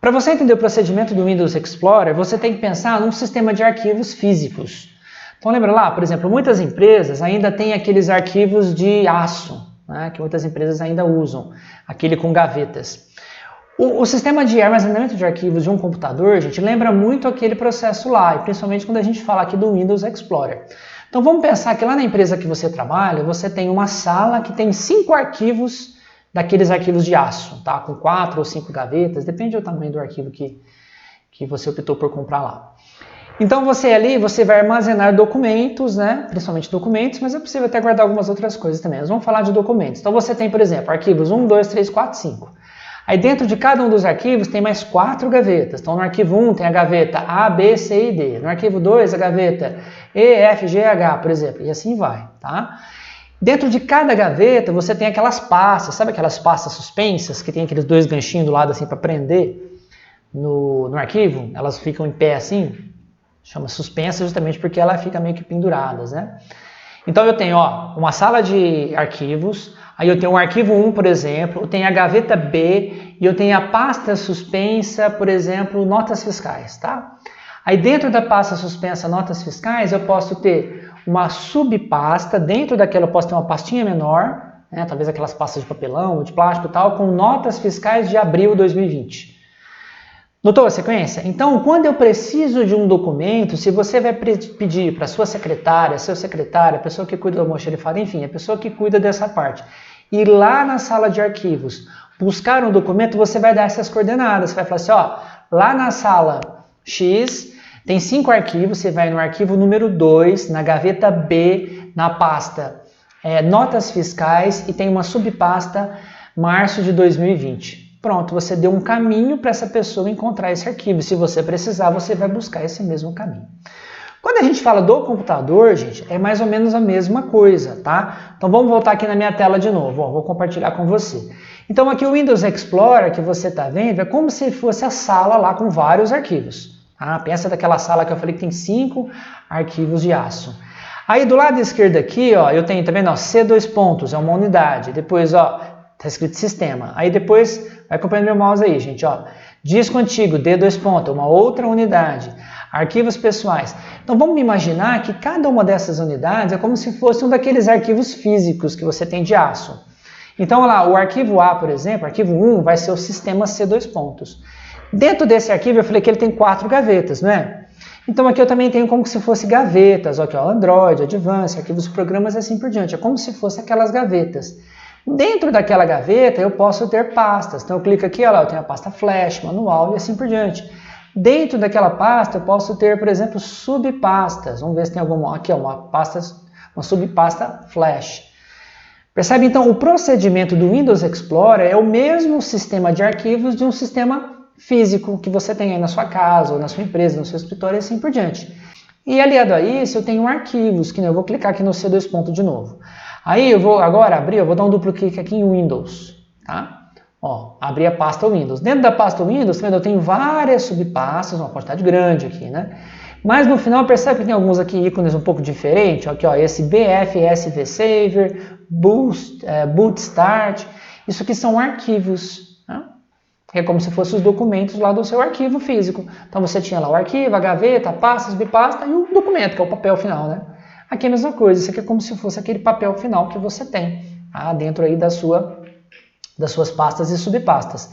Para você entender o procedimento do Windows Explorer, você tem que pensar num sistema de arquivos físicos. Então lembra lá, por exemplo, muitas empresas ainda têm aqueles arquivos de aço, né, que muitas empresas ainda usam, aquele com gavetas. O sistema de armazenamento de arquivos de um computador, gente, lembra muito aquele processo lá, e principalmente quando a gente fala aqui do Windows Explorer. Então vamos pensar que lá na empresa que você trabalha, você tem uma sala que tem 5 arquivos, daqueles arquivos de aço, tá? Com 4 ou 5 gavetas, depende do tamanho do arquivo que você optou por comprar lá. Então você ali, você vai armazenar documentos, né? Principalmente documentos, mas é possível até guardar algumas outras coisas também. Nós vamos falar de documentos. Então você tem, por exemplo, arquivos 1, 2, 3, 4, 5. Aí dentro de cada um dos arquivos tem mais 4 gavetas. Então no arquivo 1 tem a gaveta A, B, C e D. No arquivo 2 a gaveta E, F, G, H, por exemplo. E assim vai, tá? Dentro de cada gaveta você tem aquelas pastas, sabe aquelas pastas suspensas que tem aqueles 2 ganchinhos do lado assim para prender no arquivo? Elas ficam em pé assim, chama suspensa justamente porque ela fica meio que penduradas, né? Então eu tenho uma sala de arquivos, aí eu tenho um arquivo 1, por exemplo, eu tenho a gaveta B e eu tenho a pasta suspensa, por exemplo, notas fiscais, tá? Aí dentro da pasta suspensa notas fiscais eu posso ter uma subpasta, dentro daquela eu posso ter uma pastinha menor, né, talvez aquelas pastas de papelão, de plástico e tal, com notas fiscais de abril de 2020. Notou a sequência? Então, quando eu preciso de um documento, se você vai pedir para sua secretária, seu secretário, a pessoa que cuida do almoxarifado, enfim, a pessoa que cuida dessa parte, ir lá na sala de arquivos, buscar um documento, você vai dar essas coordenadas. Você vai falar assim, lá na sala X, tem 5 arquivos, você vai no arquivo número 2, na gaveta B, na pasta notas fiscais e tem uma subpasta março de 2020. Pronto, você deu um caminho para essa pessoa encontrar esse arquivo. Se você precisar, você vai buscar esse mesmo caminho. Quando a gente fala do computador, gente, é mais ou menos a mesma coisa, tá? Então vamos voltar aqui na minha tela de novo, vou compartilhar com você. Então aqui o Windows Explorer que você está vendo é como se fosse a sala lá com vários arquivos. Pensa daquela sala que eu falei que tem 5 arquivos de aço. Aí do lado esquerdo aqui, eu tenho, tá vendo? C2 pontos, é uma unidade. Depois, tá escrito sistema. Aí depois, vai acompanhando meu mouse aí, gente, disco antigo, D2 pontos, uma outra unidade. Arquivos pessoais. Então vamos imaginar que cada uma dessas unidades é como se fosse um daqueles arquivos físicos que você tem de aço. Então, olha lá, o arquivo A, por exemplo, arquivo 1 vai ser o sistema C2 pontos. Dentro desse arquivo eu falei que ele tem 4 gavetas, não é? Então aqui eu também tenho como se fosse gavetas, aqui Android, Advanced, arquivos programas e assim por diante. É como se fosse aquelas gavetas. Dentro daquela gaveta eu posso ter pastas. Então eu clico aqui, olha lá, eu tenho a pasta Flash, manual e assim por diante. Dentro daquela pasta eu posso ter, por exemplo, subpastas. Vamos ver se tem alguma, aqui uma subpasta Flash. Percebe então, o procedimento do Windows Explorer é o mesmo sistema de arquivos de um sistema físico que você tem aí na sua casa, ou na sua empresa, no seu escritório e assim por diante. E aliado a isso, eu tenho arquivos, que eu vou clicar aqui no C2 ponto de novo. Aí eu vou agora abrir, eu vou dar um duplo clique aqui em Windows, tá? Abrir a pasta Windows. Dentro da pasta Windows, tá vendo? Eu tenho várias subpastas, uma quantidade grande aqui, né? Mas no final percebe que tem alguns aqui ícones um pouco diferentes, aqui esse BFSV Saver, Boot Start, isso aqui são arquivos, é como se fossem os documentos lá do seu arquivo físico. Então você tinha lá o arquivo, a gaveta, a pasta, a subpasta e o documento, que é o papel final, né? Aqui é a mesma coisa, isso aqui é como se fosse aquele papel final que você tem dentro aí das suas pastas e subpastas.